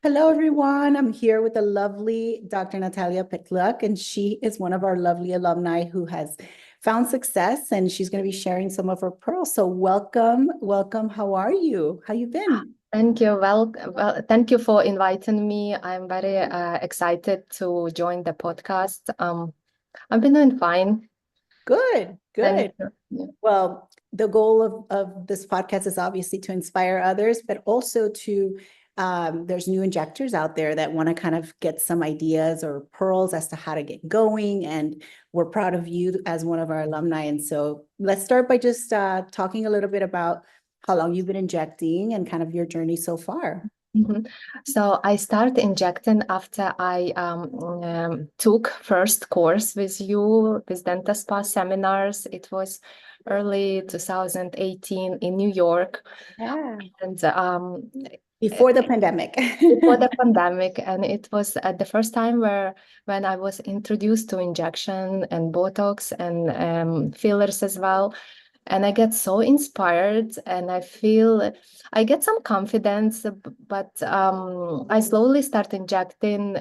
Hello, everyone. I'm here with the lovely Dr. Nataliya Petlyuk, and she is one of our lovely alumni who has found success, and she's going to be sharing some of her pearls. So welcome, welcome. How are you? How you been? Thank you. Thank you for inviting me. I'm very excited to join the podcast. I've been doing fine. Good, Thank good. you. Yeah. Well, the goal of this podcast is obviously to inspire others, but also there's new injectors out there that want to kind of get some ideas or pearls as to how to get going. And we're proud of you as one of our alumni. And so let's start by just talking a little bit about how long you've been injecting and kind of your journey so far. Mhm. So I started injecting after I took first course with you with DentaSpa Seminars. It was early 2018 in New York, Yeah. and Before the pandemic. before the pandemic, and it was the first time when I was introduced to injection and Botox and fillers as well. And I get so inspired, and I get some confidence, but I slowly start injecting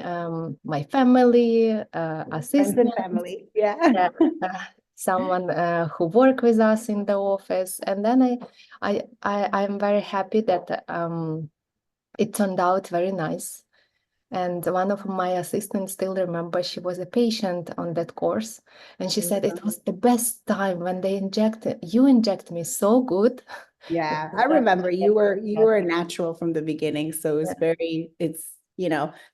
my family, Friends and assistants, family. Yeah. uh, uh, someone who work with us in the office, and then I'm very happy that it turned out very nice. And one of my assistants still remember she was a patient on that course. And she said it was the best time when you inject me so good. Yeah, I remember you were a natural from the beginning. So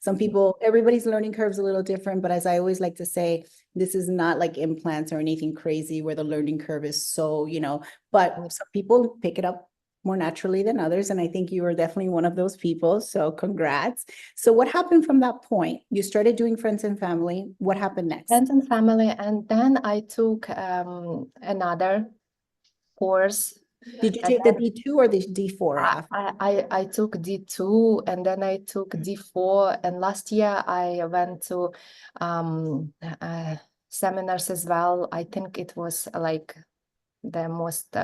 some people, everybody's learning curve is a little different, but as I always like to say, this is not like implants or anything crazy where the learning curve is but some people pick it up more naturally than others. And I think you were definitely one of those people. So congrats. So what happened from that point? You started doing friends and family. What happened next? Friends and family. And then I took another course. Did you And take the D2 or the D4 I, after? I took D2 and then I took D4. And last year I went to seminars as well. I think it was like the most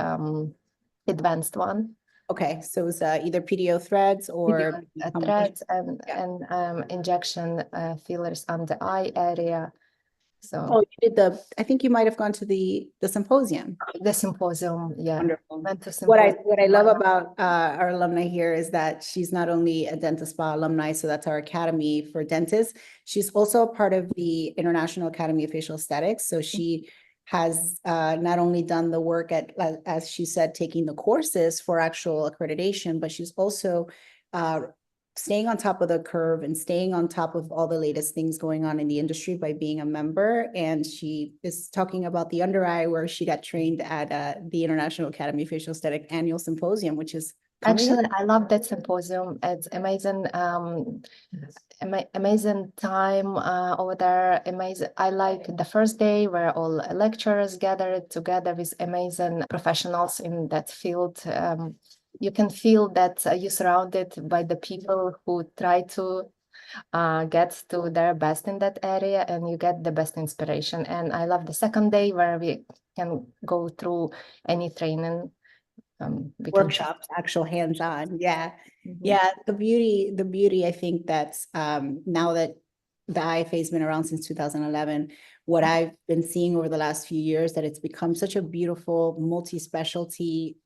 advanced one. Okay, so it was either PDO threads or combination. Threads and Yeah. injection fillers on the eye area. Oh, So you did I think you might have gone to the symposium. the symposium, yeah, Wonderful. went to What I symposium. what I love about our alumni here is that she's not only a DentaSpa alumni, so that's our academy for dentists. She's also a part of the International Academy of Facial Aesthetics. So she has not only done the work as she said, taking the courses for actual accreditation, but she's also uh, staying on top of the curve and staying on top of all the latest things going on in the industry by being a member. And she is talking about the under eye where she got trained at the International Academy of Facial Aesthetic annual symposium, which is coming up. Actually, I love that symposium. It's amazing, amazing time over there. Amazing. I like the first day where all lecturers gathered together with amazing professionals in that field. You can feel that you're surrounded by the people who try to get to their best in that area, and you get the best inspiration. And I love the second day where we can go through any training. We can. Workshops, actual hands-on. Yeah. Mhm. Yeah. The beauty, I think that's now that the IFA has been around since 2011, what I've been seeing over the last few years, that it's become such a beautiful multi-specialty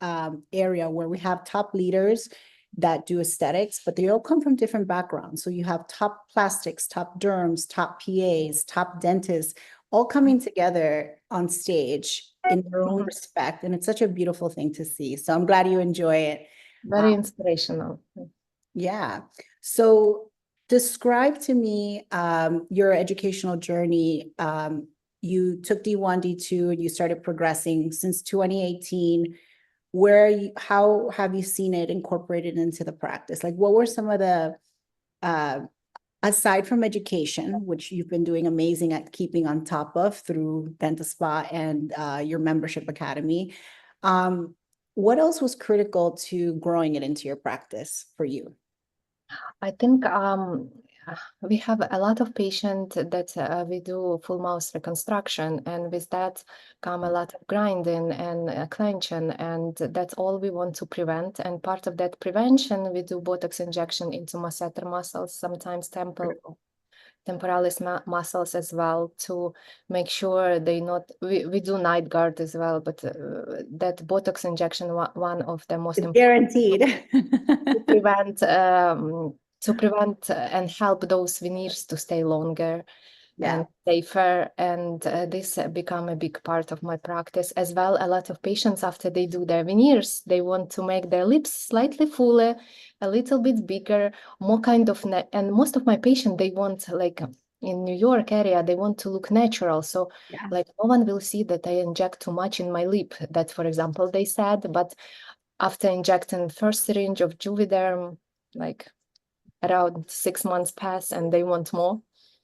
area where we have top leaders that do aesthetics, but they all come from different backgrounds. So you have top plastics, top derms, top PAs, top dentists, all coming together on stage in their own Mhm. respect. And it's such a beautiful thing to see. So I'm glad you enjoy it. Very inspirational. Yeah. So describe to me your educational journey. You took D1, D2, and you started progressing since 2018. How have you seen it incorporated into the practice? Like, what were some of the uh, aside from education, which you've been doing amazing at keeping on top of through DentaSpa and your membership academy, um, what else was critical to growing it into your practice for you? I think we have a lot of patients that we do full mouth reconstruction, and with that come a lot of grinding and clenching, and that's all we want to prevent. And part of that prevention, we do Botox injection into masseter muscles, sometimes temporalis muscles as well, to make sure they not, we do night guard as well, but that Botox injection, one of the most It's important guaranteed. to prevent and help those veneers to stay longer Yeah. and safer. And this become a big part of my practice as well. A lot of patients, after they do their veneers, they want to make their lips slightly fuller, a little bit bigger, more kind of, and most of my patients, they want, like in New York area, they want to look natural. So Yeah. like no one will see that I inject too much in my lip. That, for example, they said, but after injecting first syringe of Juvederm, like around 6 months pass and they want more.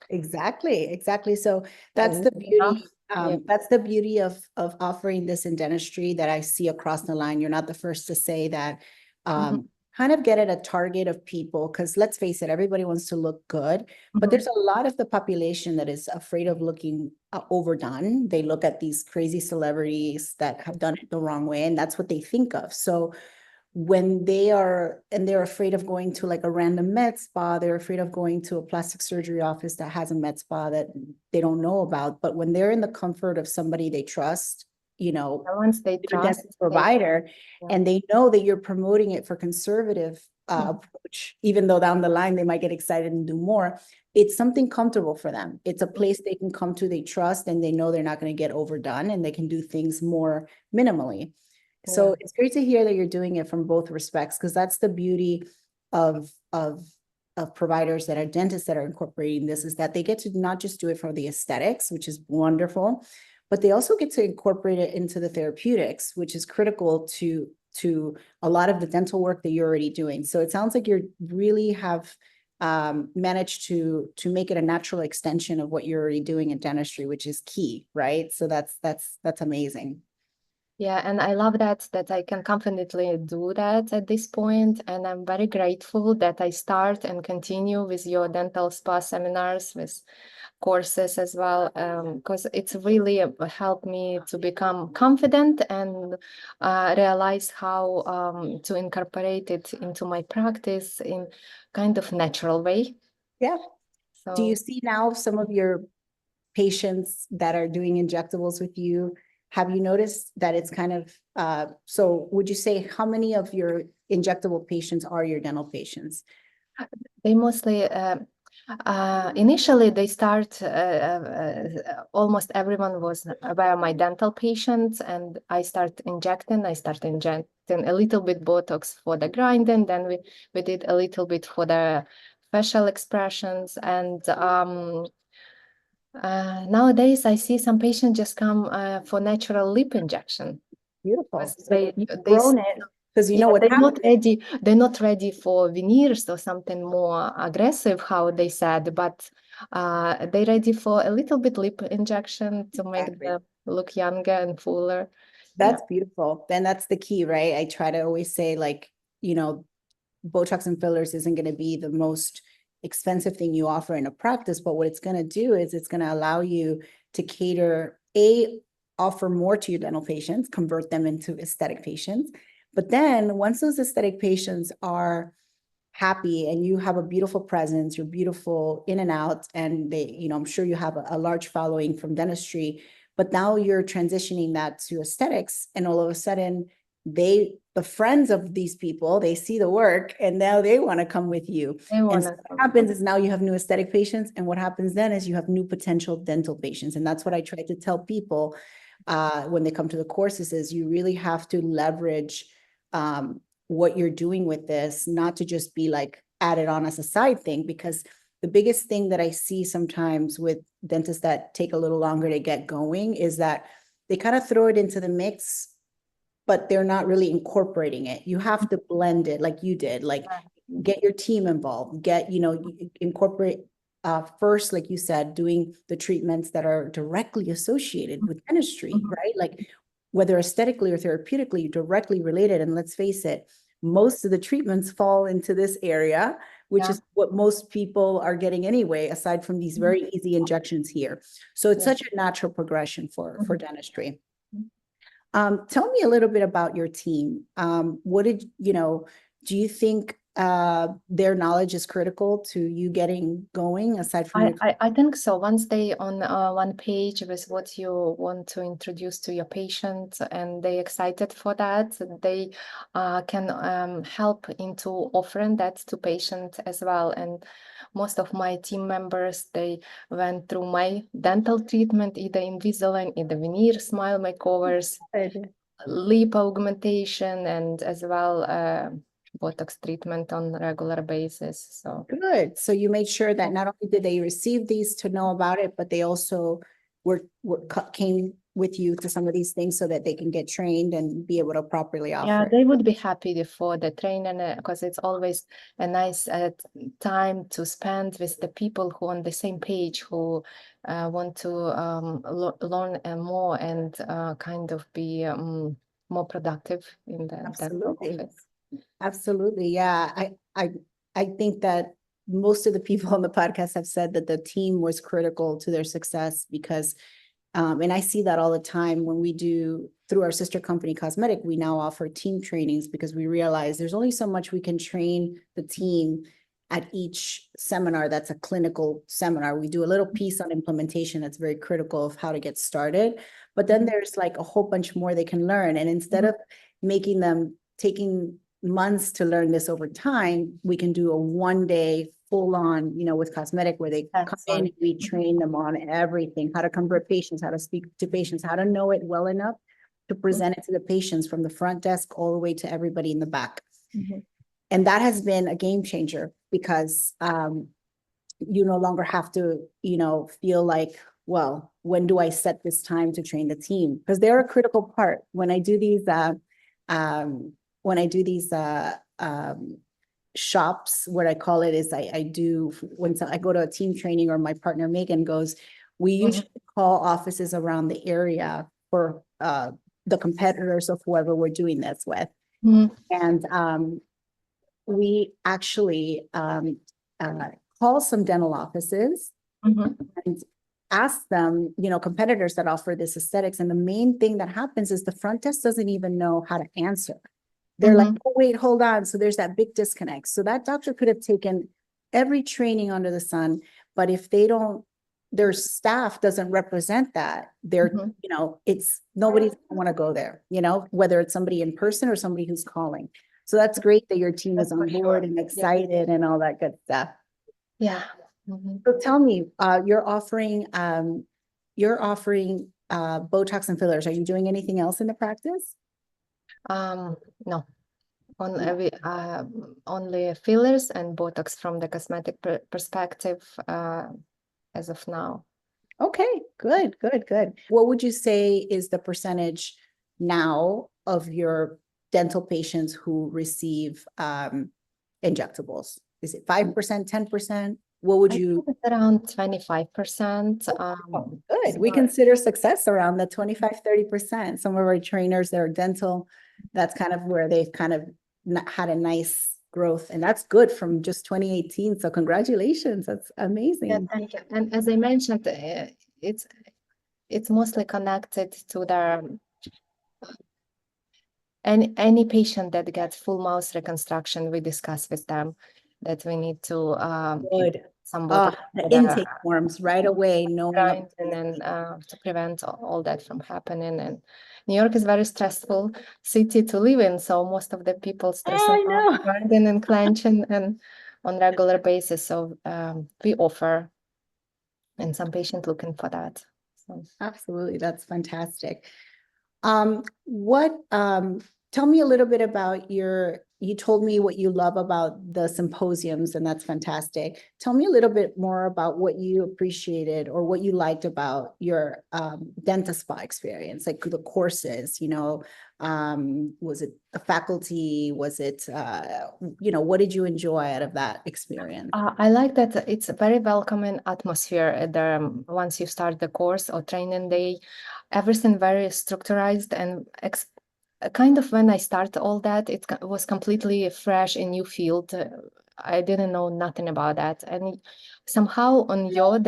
Exactly. So that's And the beauty. yeah. That's the beauty of offering this in dentistry that I see across the line. You're not the first to say that. Kind of get at a target of people, because let's face it, everybody wants to look good, but there's a lot of the population that is afraid of looking overdone. They look at these crazy celebrities that have done it the wrong way, and that's what they think of. So when they're afraid of going to like a random med spa, they're afraid of going to a plastic surgery office that has a med spa that they don't know about. But when they're in the comfort of somebody they trust, once they your trust dental provider, yeah. and they know that you're promoting it for conservative approach, even though down the line they might get excited and do more, it's something comfortable for them. It's a place they can come to, they trust, and they know they're not going to get overdone, and they can do things more minimally. So it's great to hear that you're doing it from both respects, because that's the beauty of providers that are dentists that are incorporating this, is that they get to not just do it for the aesthetics, which is wonderful, but they also get to incorporate it into the therapeutics, which is critical to a lot of the dental work that you're already doing. So it sounds like you really have managed to make it a natural extension of what you're already doing in dentistry, which is key, right? So that's amazing. Yeah, and I love that I can confidently do that at this point, and I'm very grateful that I start and continue with your dental spa seminars, with courses as well, because it's really helped me to become confident and realize how to incorporate it into my practice in kind of natural way. Yeah. So do you see now some of your patients that are doing injectables with you? Have you noticed that it's kind of, so would you say how many of your injectable patients are your dental patients? they mostly, initially they start, almost everyone was were my dental patients, and I start injecting a little bit Botox for the grinding, then we did a little bit for the facial expressions, and nowadays I see some patients just come for natural lip injection. Beautiful. Because So you've grown it, because you know what happens. they're not ready for veneers or something more aggressive, how they said, but they're ready for a little bit lip injection to make them look younger and fuller. That's beautiful. Then that's the key, right? I try to always say, like, Botox and fillers isn't going to be the most expensive thing you offer in a practice, but what it's going to do is it's going to allow you to cater, offer more to your dental patients, convert them into aesthetic patients. But then once those aesthetic patients are happy and you have a beautiful presence, you're beautiful in and out, and they, I'm sure you have a large following from dentistry, but now you're transitioning that to aesthetics, and all of a sudden the friends of these people, they see the work and now they want to come with you. And so what happens is now you have new aesthetic patients, and what happens then is you have new potential dental patients. And that's what I try to tell people when they come to the courses, is you really have to leverage what you're doing with this, not to just be like added on as a side thing, because the biggest thing that I see sometimes with dentists that take a little longer to get going is that they kind of throw it into the mix, but they're not really incorporating it. You have to blend it like you did, like get your team involved, incorporate first, like you said, doing the treatments that are directly associated with dentistry, right? Like whether aesthetically or therapeutically directly related. And let's face it, most of the treatments fall into this area, which Yeah. is what most people are getting anyway, aside from these very easy injections here. So it's Yeah. such a natural progression for Mhm. dentistry. Tell me a little bit about your team. What did, do you think their knowledge is critical to you getting going aside from your? I think so. Once they on one page with what you want to introduce to your patient and they excited for that, they can help into offering that to patient as well. And most of my team members, they went through my dental treatment, either Invisalign, either veneer, smile makeovers, lip augmentation, and as well Botox treatment on a regular basis. So Good. So you made sure that not only did they receive these to know about it, but they also came with you to some of these things so that they can get trained and be able to properly yeah, offer it. they would be happy for the training because it's always a nice time to spend with the people who are on the same page, who want to learn more and kind of be more productive in the dental Absolutely. office. Absolutely. Yeah. I think that most of the people on the podcast have said that the team was critical to their success because, and I see that all the time when we do through our sister company Cosmetic, we now offer team trainings because we realize there's only so much we can train the team at each seminar. That's a clinical seminar. We do a little piece on implementation that's very critical of how to get started, but then there's like a whole bunch more they can learn. And instead of making them taking months to learn this over time, we can do a 1 day full on, with Cosmetic where they come in and we train them on everything, how to convert patients, how to speak to patients, how to know it well enough to present it to the patients from the front desk all the way to everybody in the back. And that has been a game changer because you no longer have to, feel like, well, when do I set this time to train the team? Because they're a critical part. When I do these shops, what I call it is I do when I go to a team training or my partner Megan goes, we usually call offices around the area for the competitors of whoever we're doing this with. And we actually call some dental offices and ask them, competitors that offer this aesthetics. And the main thing that happens is the front desk doesn't even know how to answer. They're like, oh, wait, hold on. So there's that big disconnect. So that doctor could have taken every training under the sun, but if their staff doesn't represent that, it's nobody's gonna want to go there, whether it's somebody in person or somebody who's calling. So that's great that your team is on board and excited and all that good stuff. Yeah. So tell me, you're offering Botox and fillers. Are you doing anything else in the practice? No, only fillers and Botox from the cosmetic perspective as of now. Okay, good. What would you say is the percentage now of your dental patients who receive injectables? Is it 5%, 10%? What would you? It's around 25%. Good. We consider success around the 25, 30%. Some of our trainers that are dental, that's kind of where they've kind of had a nice growth, and that's good from just 2018. So congratulations, that's amazing. Yeah, thank you. And as I mentioned, it's mostly connected to the any patient that gets full mouth reconstruction. We discuss with them that we need to Good. some The intake forms right away, knowing and then to prevent all that from happening. And New York is very stressful city to live in, so most of the people stressing out, grinding and clenching and on regular basis. So we offer, and some patients looking for that. So. Absolutely, that's fantastic. Tell me a little bit about you told me what you love about the symposiums, and that's fantastic. Tell me a little bit more about what you appreciated or what you liked about your DentaSpa experience, like the courses, was it the faculty? Was it, what did you enjoy out of that experience? I like that it's a very welcoming atmosphere at once you start the course or training day, everything very structured and kind of when I started all that, it was completely fresh, a new field. I didn't know nothing about that. And somehow on your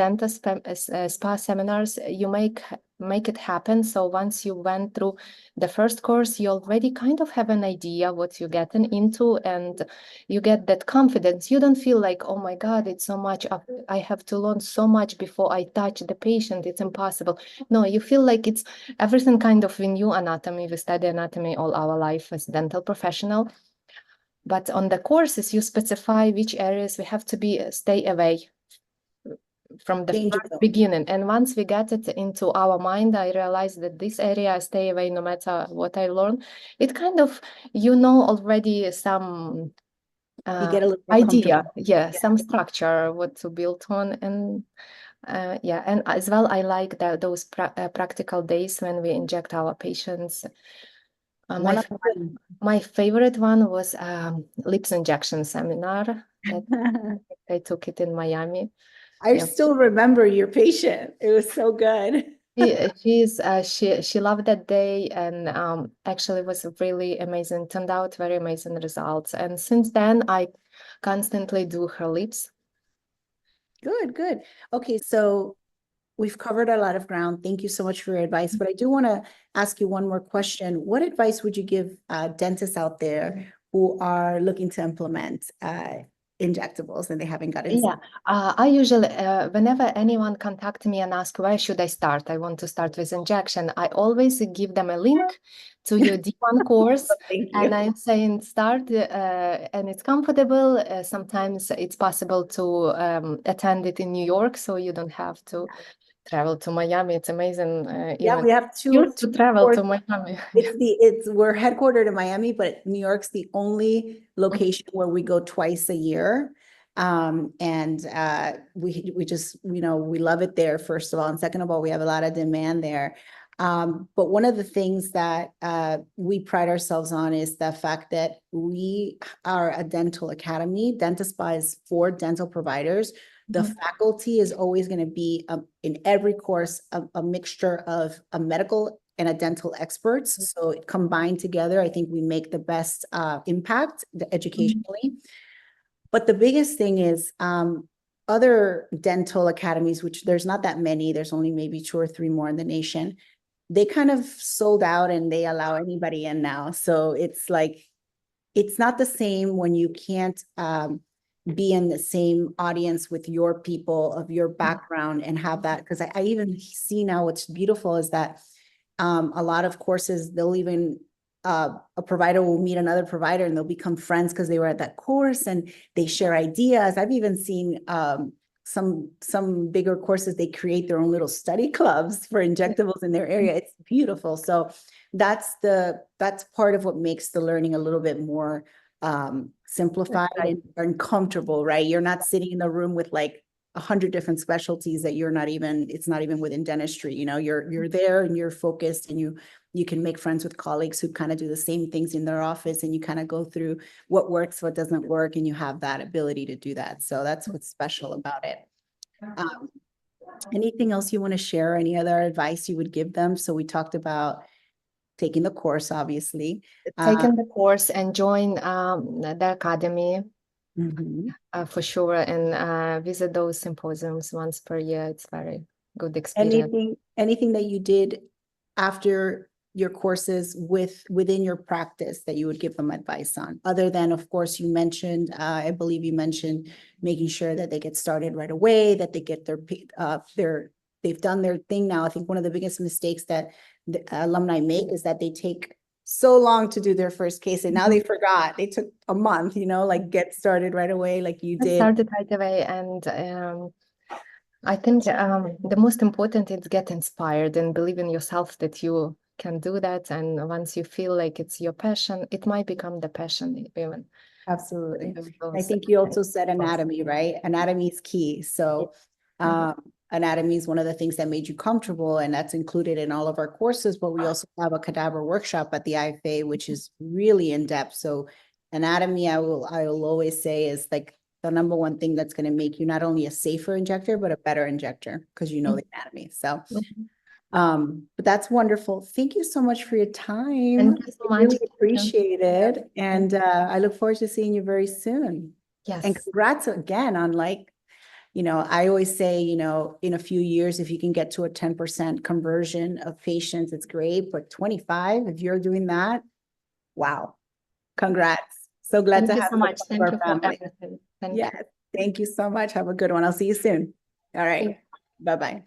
spa seminars, you make it happen. So once you went through the first course, you already kind of have an idea what you're getting into, and you get that confidence. You don't feel like, oh my God, it's so much. I have to learn so much before I touch the patient. It's impossible. No, you feel like it's everything kind of in new anatomy. We study anatomy all our life as dental professional. But on the courses, you specify which areas we have to stay away from the Danger first zone. beginning. And once we get it into our mind, I realized that this area I stay away no matter what I learn. It kind of, already some You get a little more idea, comfortable. some structure, what to build on. And and as well, I like those practical days when we inject our patients. One of My favorite one was lips injection seminar that my, I took it in Miami. I still remember your patient. It was so good. She loved that day, and actually was really amazing. Turned out very amazing results. And since then, I constantly do her lips. Good, good. Okay, so we've covered a lot of ground. Thank you so much for your advice. But I do want to ask you one more question. What advice would you give dentists out there who are looking to implement injectables and they haven't gotten Yeah, I usually, whenever anyone contact me and ask where should I start, I want to start with injection. I always give them a link to your D1 course, Thank and you. I'm saying start, and it's comfortable. Sometimes it's possible to attend it in New York, so you don't have to travel to Miami. It's amazing. Yeah, Even we have used to travel to courses. Miami. We're headquartered in Miami, but New York's the only location where we go twice a year. And we just, we love it there, first of all. And second of all, we have a lot of demand there. But one of the things that we pride ourselves on is the fact that we are a dental academy. DentaSpa is for dental providers. The faculty is always going to be in every course a mixture of a medical and a dental experts. So combined together, I think we make the best impact educationally. But the biggest thing is other dental academies, which there's not that many, there's only maybe 2 or 3 more in the nation. They kind of sold out and they allow anybody in now. So it's like, it's not the same when you can't be in the same audience with your people of your background and have that. Because I even see now what's beautiful is that a lot of courses, they'll even a provider will meet another provider and they'll become friends because they were at that course and they share ideas. I've even seen some bigger courses, they create their own little study clubs for injectables in their area. It's beautiful. So that's part of what makes the learning a little bit more simplified and comfortable, right? You're not sitting in the room with like 100 different specialties that it's not even within dentistry. You're there and you're focused, and you can make friends with colleagues who kind of do the same things in their office, and you kind of go through what works, what doesn't work, and you have that ability to do that. So that's what's special about it. Anything else you want to share? Any other advice you would give them? So we talked about taking the course, obviously. Taking the course and join the academy. For sure, and visit those symposiums once per year. It's very good experience. Anything that you did after your courses within your practice that you would give them advice on, other than, of course, you mentioned, I believe you mentioned making sure that they get started right away, that they get they've done their thing now. I think one of the biggest mistakes that the alumni make is that they take so long to do their first case, and now they forgot. They took a month, like get started right away, like you did. Started right away, and I think the most important is get inspired and believe in yourself that you can do that. And once you feel like it's your passion, it might become the passion even. Absolutely. I think you also said anatomy, right? Anatomy is key. So anatomy is one of the things that made you comfortable, and that's included in all of our courses. But we also have a cadaver workshop at the IFA, which is really in depth. So anatomy, I will always say, is like the number one thing that's going to make you not only a safer injector, but a better injector, because you know the anatomy. So but that's wonderful. Thank you so much for your time. Thank you so much. Really appreciate it. And I look forward to seeing you very soon. Yes. And congrats again on like, I always say, in a few years, if you can get to a 10% conversion of patients, it's great. But 25, if you're doing that, wow. Congrats. So glad Thank to you have so you much. as part Thank of our you for family. everything. Thank Yes. Thank you so much. Have a good one. I'll see you soon. All right. you. Bye-bye.